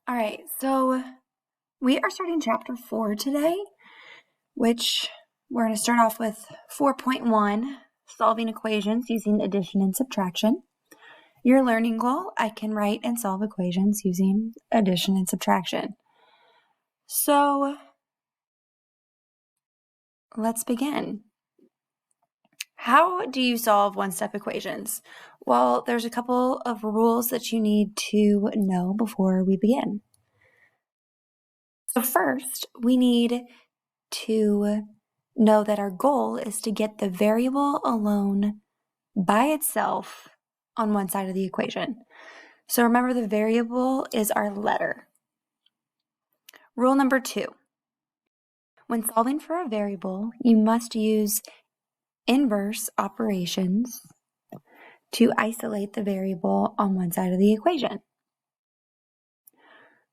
All right, so we are starting chapter 4 today, which we're going to start off with 4.1, solving equations using addition and subtraction. Your learning goal, I can write and solve equations using addition and subtraction. So let's begin. How do you solve one-step equations? Well, there's a couple of rules that you need to know before we begin. So first, we need to know that our goal is to get the variable alone by itself on one side of the equation. So remember, the variable is our letter. Rule number 2. When solving for a variable, you must use inverse operations to isolate the variable on one side of the equation.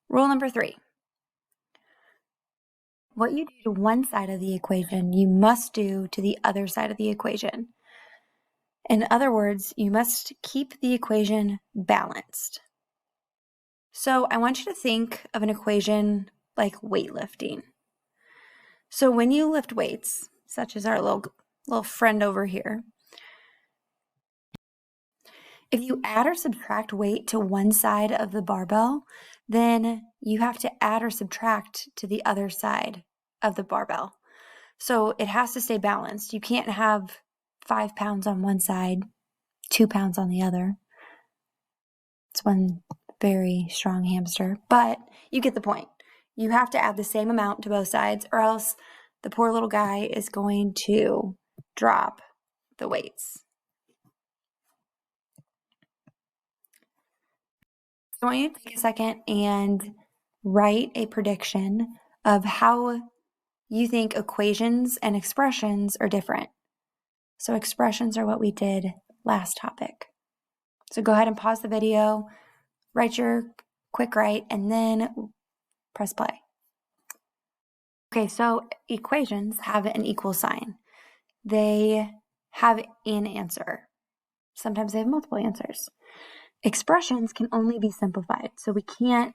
Rule number 3. What you do to one side of the equation, you must do to the other side of the equation. In other words, you must keep the equation balanced. So I want you to think of an equation like weightlifting. So when you lift weights, such as our little friend over here, if you add or subtract weight to one side of the barbell, then you have to add or subtract to the other side of the barbell. So it has to stay balanced. You can't have 5 pounds on one side, 2 pounds on the other. It's one very strong hamster, but you get the point. You have to add the same amount to both sides, or else the poor little guy is going to drop the weights. So I want you to take a second and write a prediction of how you think equations and expressions are different. So expressions are what we did last topic. So go ahead and pause the video, write your quick write, and then press play. Okay, so equations have an equal sign. They have an answer. Sometimes they have multiple answers. Expressions can only be simplified, so we can't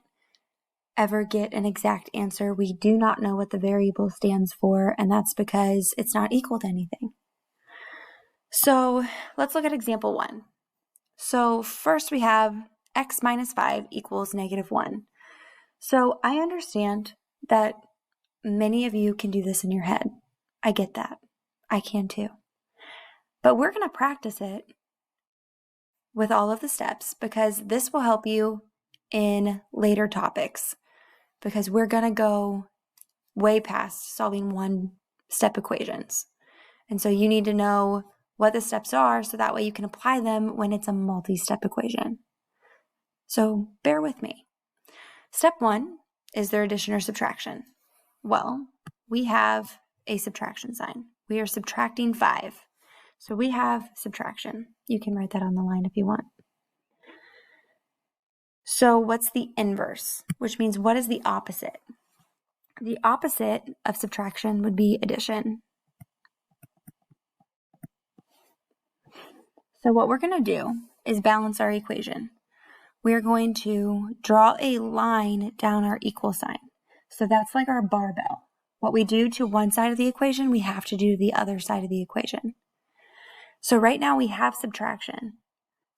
ever get an exact answer. We do not know what the variable stands for, and that's because it's not equal to anything. So let's look at example 1. So first we have x minus 5 equals -1. So I understand that many of you can do this in your head. I get that. I can too. But we're going to practice it with all of the steps because this will help you in later topics, because we're going to go way past solving one-step equations. And so you need to know what the steps are so that way you can apply them when it's a multi-step equation. So bear with me. Step 1 is there addition or subtraction? Well, we have a subtraction sign. We are subtracting 5. So we have subtraction. You can write that on the line if you want. So what's the inverse? Which means what is the opposite? The opposite of subtraction would be addition. So what we're going to do is balance our equation. We're going to draw a line down our equal sign. So that's like our barbell. What we do to one side of the equation, we have to do to the other side of the equation. So right now we have subtraction.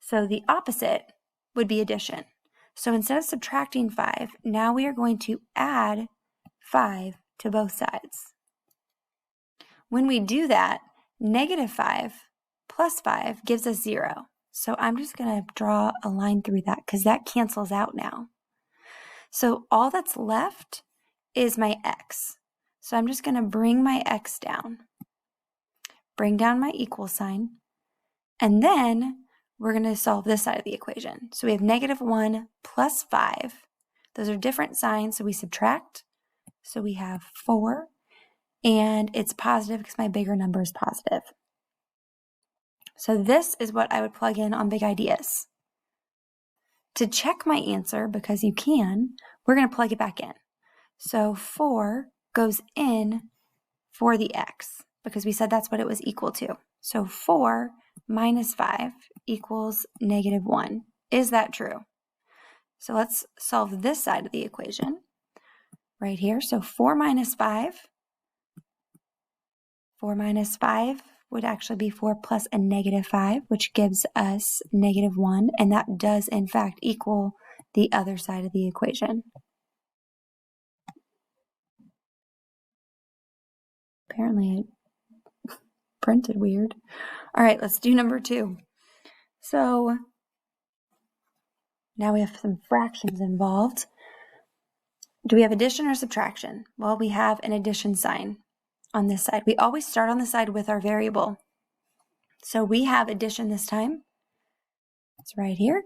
So the opposite would be addition. So instead of subtracting 5, now we are going to add 5 to both sides. When we do that, -5 plus 5 gives us 0. So I'm just going to draw a line through that because that cancels out now. So all that's left is my x. So I'm just going to bring my x down, bring down my equal sign, and then we're going to solve this side of the equation. So we have -1 plus 5. Those are different signs, so we subtract. So we have 4, and it's positive because my bigger number is positive. So this is what I would plug in on Big Ideas. To check my answer, because you can, we're going to plug it back in. So 4 goes in for the x, because we said that's what it was equal to. So 4 minus 5 equals -1. Is that true? So let's solve this side of the equation right here. So 4 minus 5. 4 minus 5 would actually be 4 plus a negative 5, which gives us negative 1. And that does, in fact, equal the other side of the equation. Apparently it printed weird. All right, let's do number 2. So now we have some fractions involved. Do we have addition or subtraction? Well, we have an addition sign on this side. We always start on the side with our variable. So we have addition this time. It's right here.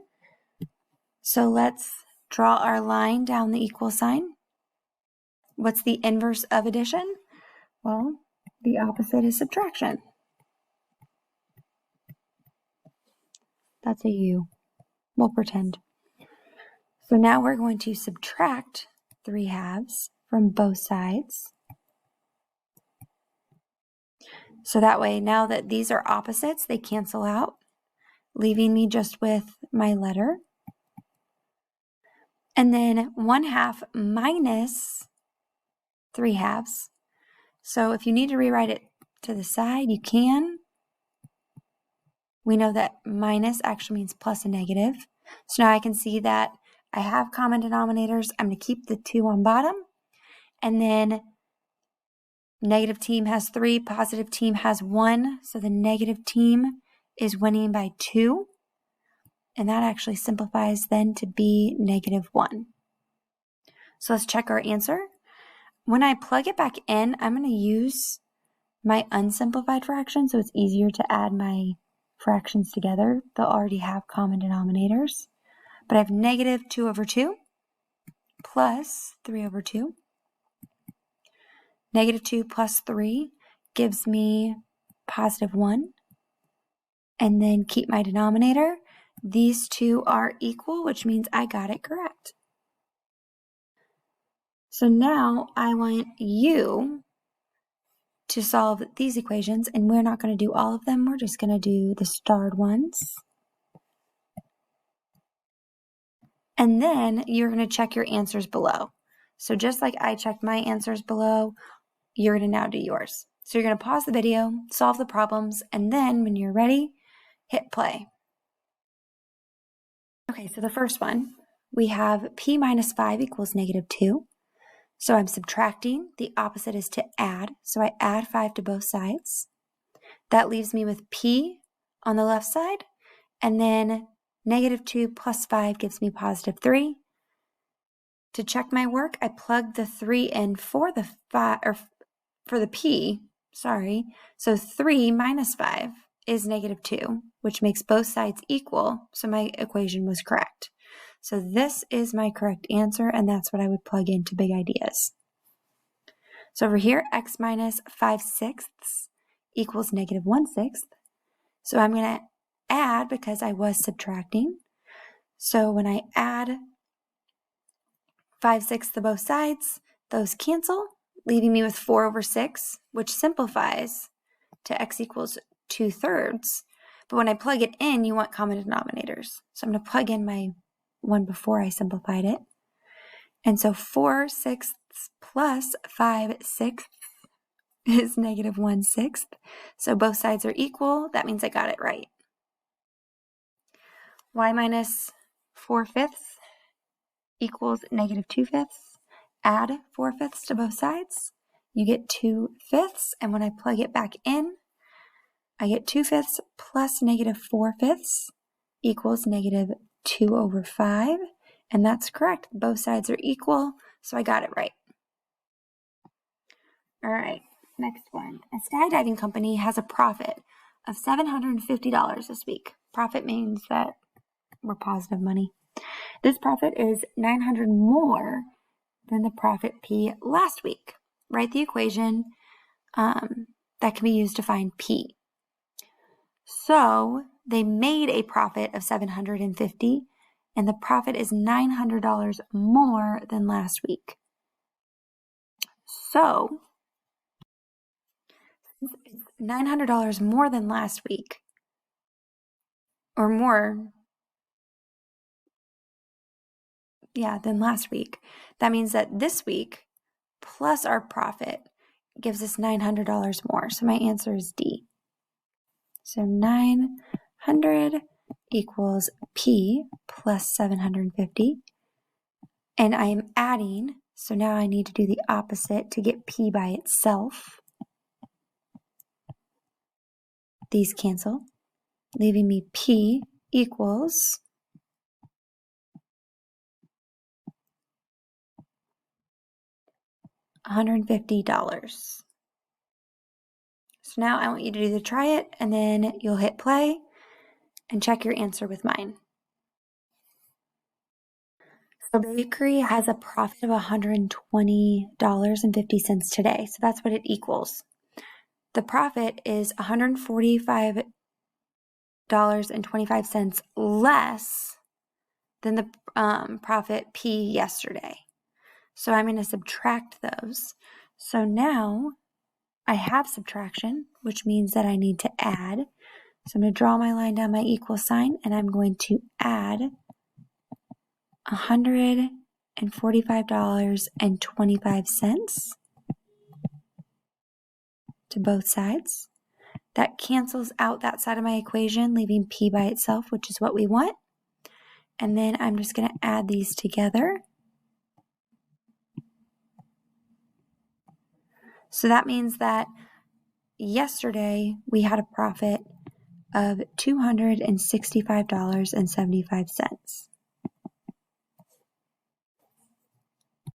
So let's draw our line down the equal sign. What's the inverse of addition? Well, the opposite is subtraction. That's a U. We'll pretend. So now we're going to subtract 3 halves from both sides. So that way, now that these are opposites, they cancel out, leaving me just with my letter. And then 1/2 minus 3 halves. So if you need to rewrite it to the side, you can. We know that minus actually means plus a negative. So now I can see that I have common denominators. I'm going to keep the 2 on bottom. And then negative team has 3, positive team has 1. So the negative team is winning by 2. And that actually simplifies then to be negative 1. So let's check our answer. When I plug it back in, I'm going to use my unsimplified fraction, so it's easier to add my fractions together. They'll already have common denominators. But I have negative 2 over 2 plus 3 over 2. Negative 2 plus 3 gives me positive 1. And then keep my denominator. These two are equal, which means I got it correct. So now I want you to solve these equations, and we're not going to do all of them. We're just going to do the starred ones. And then you're going to check your answers below. So just like I checked my answers below, you're going to now do yours. So you're going to pause the video, solve the problems, and then when you're ready, hit play. Okay, so the first one, we have p minus 5 equals negative 2. So I'm subtracting. The opposite is to add. So I add 5 to both sides. That leaves me with p on the left side. And then negative 2 plus 5 gives me positive 3. To check my work, I plug the 3 in for the 5, or for the p, sorry. So 3 minus 5 is negative 2, which makes both sides equal. So my equation was correct. So this is my correct answer, and that's what I would plug into Big Ideas. So over here, x minus 5/6 equals negative 1/6. So I'm going to add because I was subtracting. So when I add 5/6 to both sides, those cancel, leaving me with 4 over 6, which simplifies to x equals 2/3. But when I plug it in, you want common denominators. So I'm going to plug in my one before I simplified it. And so 4/6 plus 5/6 is negative 1/6. So both sides are equal. That means I got it right. Y minus 4/5 equals negative 2/5. Add 4/5 to both sides. You get 2/5. And when I plug it back in, I get 2/5 plus negative 4/5 equals negative 2 over 5. And that's correct. Both sides are equal. So I got it right. All right, next one. A skydiving company has a profit of $750 this week. Profit means that we're positive money. This profit is $900 more than the profit P last week. Write the equation that can be used to find P. So they made a profit of $750, and the profit is $900 more than last week. So it's $900 more than last week, or more. than last week. That means that this week plus our profit gives us $900 more. So my answer is D. So 900 equals P plus 750. And I am adding, so now I need to do the opposite to get P by itself. These cancel, leaving me P equals $150. So now I want you to do the try it, and then you'll hit play and check your answer with mine. So bakery has a profit of $120.50 today. So that's what it equals. The profit is $145.25 less than the profit P yesterday. So I'm going to subtract those. So now I have subtraction, which means that I need to add. So I'm going to draw my line down my equal sign, and I'm going to add $145.25 to both sides. That cancels out that side of my equation, leaving P by itself, which is what we want. And then I'm just going to add these together. So that means that yesterday we had a profit of $265.75.